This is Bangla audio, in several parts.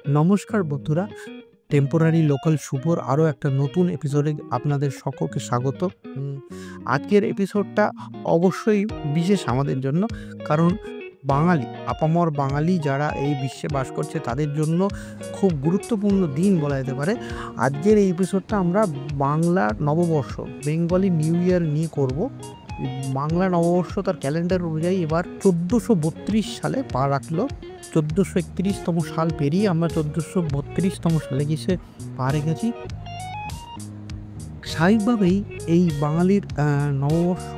নমস্কার বন্ধুরা, টেম্পোরারি লোকাল শুভর আরও একটা নতুন এপিসোডে আপনাদের সকলকে স্বাগত। আজকের এপিসোডটা অবশ্যই বিশেষ আমাদের জন্য, কারণ বাঙালি, আপামর বাঙালি যারা এই বিশ্বে বাস করছে তাদের জন্য খুব গুরুত্বপূর্ণ দিন বলা যেতে পারে। আজকের এই এপিসোডটা আমরা বাংলা নববর্ষ, বেঙ্গলি নিউ ইয়ার নিয়ে করব। বাংলা নববর্ষ তার ক্যালেন্ডার অনুযায়ী এবার 1432 সালে পা রাখলো। 1431তম সাল পেরিয়ে আমরা 1432তম সালে গিয়ে পা রেখেছি। স্বাভাবিকভাবেই এই বাঙালির নববর্ষ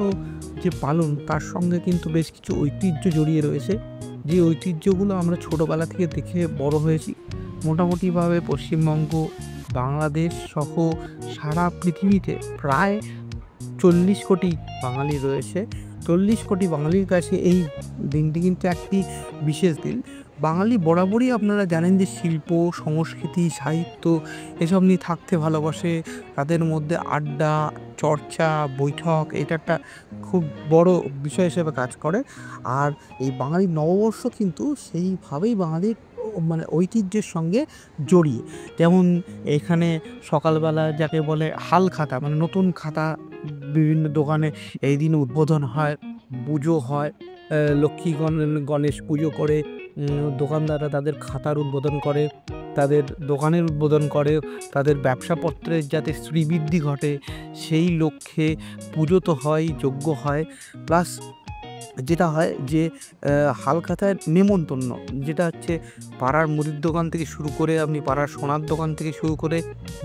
যে পালন, তার সঙ্গে কিন্তু বেশ কিছু ঐতিহ্য জড়িয়ে রয়েছে, যে ঐতিহ্যগুলো আমরা ছোটোবেলা থেকে দেখে বড় হয়েছি। মোটামুটিভাবে পশ্চিমবঙ্গ, বাংলাদেশ সহ সারা পৃথিবীতে প্রায় 40 কোটি বাঙালি রয়েছে। 40 কোটি বাঙালির কাছে এই দিনটি কিন্তু একটি বিশেষ দিন। বাঙালি বরাবরই আপনারা জানেন যে শিল্প, সংস্কৃতি, সাহিত্য এসব নিয়ে থাকতে ভালোবাসে। তাদের মধ্যে আড্ডা, চর্চা, বৈঠক এটা একটা খুব বড় বিষয় হিসেবে কাজ করে। আর এই বাঙালির নববর্ষ কিন্তু সেইভাবেই বাঙালির ঐতিহ্যের সঙ্গে জড়িয়ে। যেমন এখানে সকালবেলা যাকে বলে হাল খাতা, নতুন খাতা বিভিন্ন দোকানে এই দিন উদ্বোধন হয়, পুজো হয়। লক্ষ্মী গণেশ পুজো করে দোকানদাররা তাদের খাতার উদ্বোধন করে, তাদের দোকানের উদ্বোধন করে, তাদের ব্যবসাপত্রের যাতে শ্রীবৃদ্ধি ঘটে সেই লক্ষ্যে পুজো তো হয়, যজ্ঞ হয়, প্লাস যেটা হয় যে হালখাতায় নেমন্তন্ন, যেটা হচ্ছে পাড়ার মুদির দোকান থেকে শুরু করে আপনি পাড়ার সোনার দোকান থেকে শুরু করে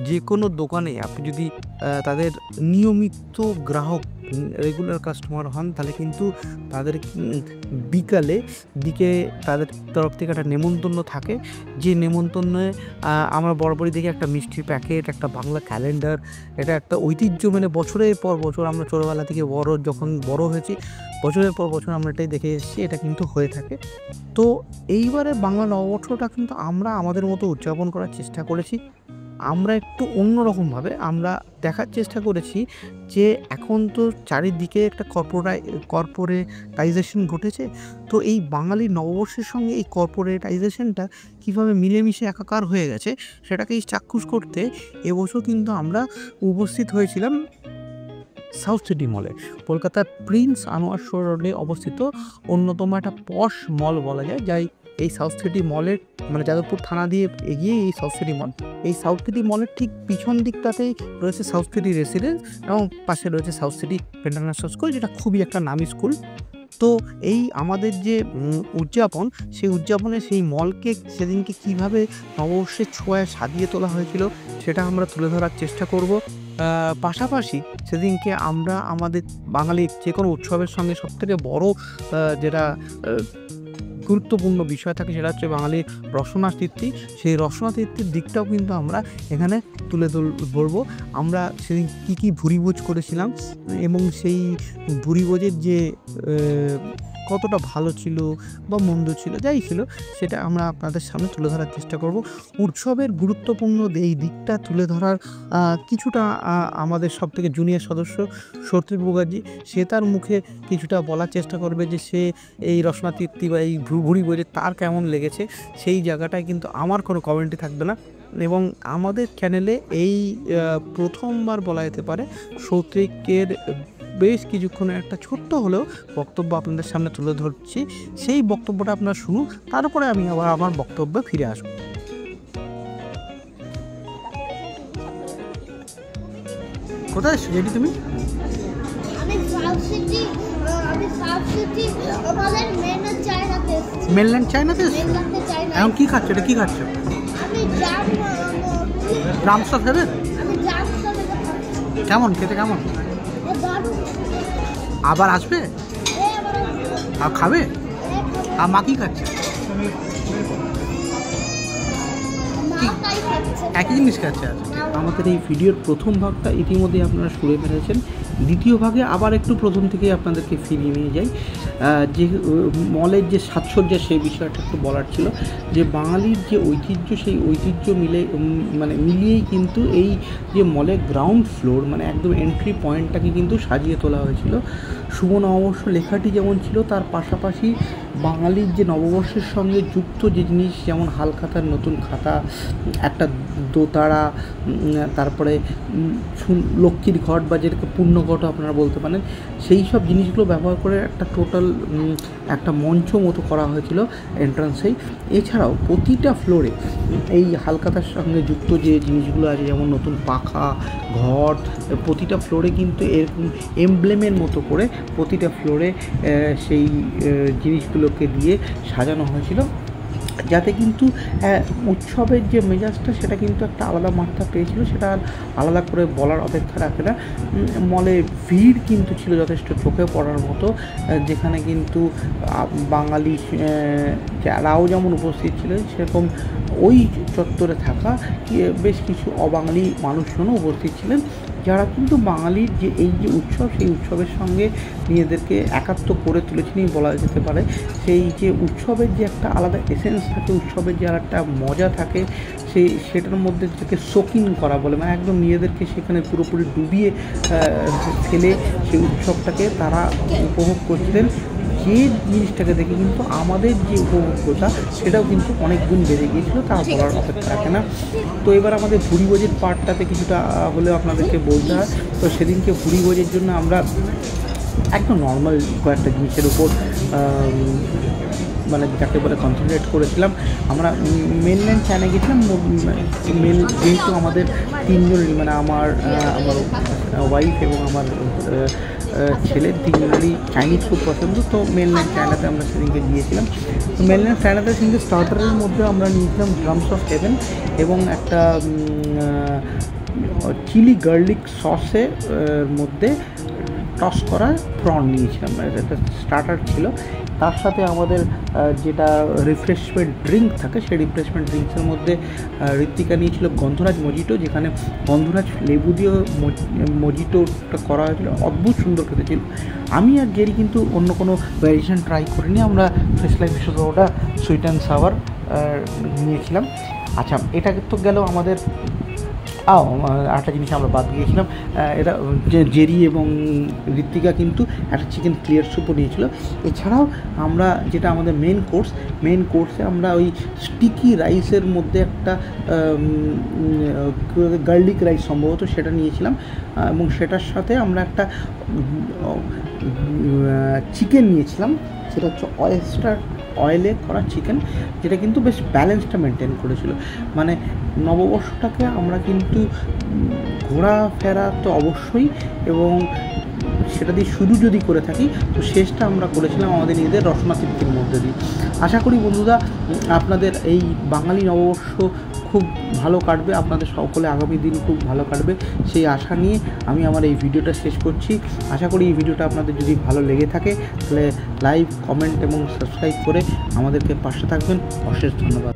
যে কোনো দোকানে আপনি যদি তাদের নিয়মিত গ্রাহক, রেগুলার কাস্টমার হন, তাহলে কিন্তু তাদের বিকালে দিকে তাদের তরফ থেকে একটা নেমন্তন্ন থাকে। যে নেমন্তন্নে আমরা বরাবরই দেখি একটা মিষ্টির প্যাকেট, একটা বাংলা ক্যালেন্ডার। এটা একটা ঐতিহ্য, বছরের পর বছর আমরা ছোটোবেলা থেকে যখন বড় হয়েছি, বছরের পর বছর আমরা এটাই দেখে এসেছি, এটা কিন্তু হয়ে থাকে। তো এইবারে বাংলা নববর্ষটা কিন্তু আমরা আমাদের মতো উদযাপন করার চেষ্টা করেছি। আমরা একটু অন্যরকমভাবে আমরা দেখার চেষ্টা করেছি যে এখন তো চারিদিকে একটা কর্পোরেটাইজেশন ঘটেছে। তো এই বাঙালি নববর্ষের সঙ্গে এই কর্পোরেটাইজেশনটা কীভাবে মিলেমিশে একাকার হয়ে গেছে সেটাকেই চাক্ষুষ করতে এবছর কিন্তু আমরা উপস্থিত হয়েছিলাম সাউথ সিটি মলে। কলকাতার প্রিন্স আনোয়ার রোডে অবস্থিত অন্যতম একটা পশ মল বলা যায়, যাই এই সাউথ সিটি মলের যাদবপুর থানা দিয়ে এগিয়ে এই সাউথ সিটি মল। এই সাউথ সিটি মলের ঠিক পিছন দিকটাতেই রয়েছে সাউথ সিটি রেসিডেন্স এবং পাশে রয়েছে সাউথ সিটি ইন্টারন্যাশনাল স্কুল, যেটা খুবই একটা নামি স্কুল। তো এই আমাদের যে উদযাপন, সেই উদযাপনে সেই মলকে সেদিনকে কীভাবে নববর্ষের ছোঁয়ায় সাজিয়ে তোলা হয়েছিল সেটা আমরা তুলে ধরার চেষ্টা করব। পাশাপাশি সেদিনকে আমরা আমাদের বাঙালির যে কোনো উৎসবের সঙ্গে সবথেকে বড় যেটা গুরুত্বপূর্ণ বিষয় থাকে সেটা হচ্ছে বাঙালির রসনা তৃপ্তি। সেই রসনা তৃপ্তির দিকটাও কিন্তু আমরা এখানে তুলে ধরবো। আমরা সেদিন কী ভুরিভোজ করেছিলাম এবং সেই ভুরিভোজের যে কতটা ভালো ছিল বা মন্দ ছিল, যাই ছিল, সেটা আমরা আপনাদের সামনে তুলে ধরার চেষ্টা করব। উৎসবের গুরুত্বপূর্ণ এই দিকটা তুলে ধরার কিছুটা আমাদের সব থেকে জুনিয়র সদস্য সত্যজিৎ মুখার্জি, সে তার মুখে কিছুটা বলার চেষ্টা করবে যে সে এই রসনা তৃপ্তি বা এই ভুরিভোজে তার কেমন লেগেছে। সেই জায়গাটায় কিন্তু আমার কোনো কমেন্টই থাকবে না। এবং আমাদের চ্যানেলে এই প্রথমবার বলা যেতে পারে সৌত্রিকের বেশ কিছুক্ষণের একটা ছোট্ট হলেও বক্তব্য আপনাদের সামনে তুলে ধরছি। সেই বক্তব্যটা আপনারা শুনুন, তারপরে আমি আবার আমার বক্তব্যে ফিরে আসব। কোথায় এসছো যেটি তুমি? মেনল্যান্ড চায়নাতে এসছো? এখন কি খাচ্ছ? এটা কি খাচ্ছ? রামসা ফেলে কেমন খেতে? কেমন? আবার আসবে আর খাবে? আর মা কি খাচ্ছে? একই জিনিস খাচ্ছে। আমাদের এই ভিডিওর প্রথম ভাগটা ইতিমধ্যে আপনারা শুনে ফেলেছেন। দ্বিতীয় ভাগে আবার একটু প্রথম থেকে আপনাদেরকে ফিরিয়ে নিয়ে যাই। যে মলের যে সাজসজ্জা, সেই বিষয়টা একটু বলার ছিল যে বাঙালির যে ঐতিহ্য, সেই ঐতিহ্য মিলিয়েই কিন্তু এই যে মলের গ্রাউন্ড ফ্লোর, একদম এন্ট্রি পয়েন্টটাকে কিন্তু সাজিয়ে তোলা হয়েছিল। শুভ নববর্ষ লেখাটি যেমন ছিল, তার পাশাপাশি বাঙালির যে নববর্ষের সঙ্গে যুক্ত যে জিনিস, যেমন হালখাতার নতুন খাতা, একটা দোতারা, তারপরে লক্ষ্মীর ঘট বা যেটাকে পূর্ণঘটও আপনারা বলতে পারেন, সেই সব জিনিসগুলো ব্যবহার করে একটা টোটাল একটা মঞ্চ মতো করা হয়েছিল এন্ট্রান্সেই। এছাড়াও প্রতিটা ফ্লোরে এই হালখাতার সঙ্গে যুক্ত যে জিনিসগুলো আছে, যেমন নতুন পাখা, ঘট, প্রতিটা ফ্লোরে কিন্তু এরকম এমব্লেমের মতো করে প্রতিটা ফ্লোরে সেই জিনিসগুলোকে দিয়ে সাজানো হয়েছিল, যাতে কিন্তু উৎসবের যে মেজাজটা সেটা কিন্তু একটা আলাদা মাত্রা পেয়েছিল। সেটা আলাদা করে বলার অপেক্ষা রাখে না। মলে ভিড় কিন্তু ছিল যথেষ্ট চোখে পড়ার মতো, যেখানে কিন্তু বাঙালি যারাও যেমন উপস্থিত ছিলেন, সেরকম ওই চত্বরে থাকা বেশ কিছু অবাঙালি মানুষজনও উপস্থিত ছিলেন, যারা কিন্তু বাঙালির যে এই যে উৎসব, সেই উৎসবের সঙ্গে নিজেদেরকে একাত্ম করে তুলেছেনই বলা যেতে পারে। সেই যে উৎসবের যে একটা আলাদা এসেন্স থাকে, উৎসবের যে একটা মজা থাকে, সেটার মধ্যে যেটাকে সোকিং করা বলে, মানে একদম নিজেদেরকে সেখানে পুরোপুরি ডুবিয়ে ফেলে সেই উৎসবটাকে তারা উপভোগ করছিলেন। যে জিনিসটাকে দেখে কিন্তু আমাদের যে উপভোগ্যতা সেটাও কিন্তু অনেক গুণ বেড়ে গিয়েছিলো, তা বলার অপেক্ষা রাখে না। তো এবার আমাদের ভুরিভোজের পার্টটাতে কিছুটা হলেও আপনাদেরকে বলতে হয়। তো সেদিনকে ভুরিভোজের জন্য আমরা একদম নর্মাল কয়েকটা জিনিসের উপর মানে যাকে বলে কনসেন্ট্রেট করেছিলাম। আমরা মেনল্যান্ড চায়না গেছিলাম। যেহেতু আমাদের তিনজনেরই, মানে আমার ওয়াইফ এবং আমার ছেলের তিনজনেরই চাইনিজ খুব পছন্দ, তো মেনল্যান্ড চায়নাতে আমরা সেদিনকে গিয়েছিলাম। তো মেনল্যান্ড চায়নাতে সেদিনকে স্টার্টারের মধ্যে আমরা নিয়েছিলাম ড্রামস অফ হেভেন এবং একটা চিলি গার্লিক সসে মধ্যে টস করা প্রন নিয়েছিলাম, একটা স্টার্টার ছিল। তার সাথে আমাদের যেটা রিফ্রেশমেন্ট ড্রিঙ্ক থাকে, সেই রিফ্রেশমেন্ট ড্রিঙ্কসের মধ্যে ঋত্বিকা নিয়েছিল গন্ধরাজ মজিটো, যেখানে গন্ধরাজ লেবু দিয়ে মজিটোটা করা হয়েছিল, অদ্ভুত সুন্দর খেতে ছিল। আমি আর জেরি কিন্তু অন্য কোনো ভ্যারিয়েশন ট্রাই করিনি, আমরা ফ্রেশ লাইফ ওটা সুইট অ্যান্ড সাওয়ার নিয়েছিলাম। আচ্ছা, এটা তো গেল আমাদের। একটা জিনিস আমরা বাদ গিয়েছিলাম, এটা জেরি এবং ঋত্বিকা কিন্তু একটা চিকেন ক্লিয়ার স্যুপও নিয়েছিল। এছাড়াও আমরা যেটা আমাদের মেন কোর্সে আমরা ওই স্টিকি রাইসের মধ্যে একটা গার্লিক রাইস সম্ভবত সেটা নিয়েছিলাম, এবং সেটার সাথে আমরা একটা চিকেন নিয়েছিলাম, সেটা হচ্ছে অয়েস্টার অয়েলে করা চিকেন, যেটা কিন্তু বেশ ব্যালেন্সটা মেনটেন করেছিল। মানে নববর্ষটাকে আমরা কিন্তু ঘোরাফেরা তো অবশ্যই, এবং সেটা দিয়ে শুরু যদি করে থাকি, তো শেষটা আমরা করেছিলাম আমাদের নিজেদের রসনা তৃপ্তির মধ্যে দিয়ে। আশা করি বন্ধুরা আপনাদের এই বাঙালি নববর্ষ খুব ভালো কাটবে, আপনাদের সকলে আগামী দিন খুব ভালো কাটবে, সেই আশা নিয়ে আমি আমার এই ভিডিওটা শেষ করছি। আশা করি এই ভিডিওটা আপনাদের যদি ভালো লেগে থাকে, তাহলে লাইক, কমেন্ট এবং সাবস্ক্রাইব করে আমাদেরকে পাশে থাকবেন। অশেষ ধন্যবাদ।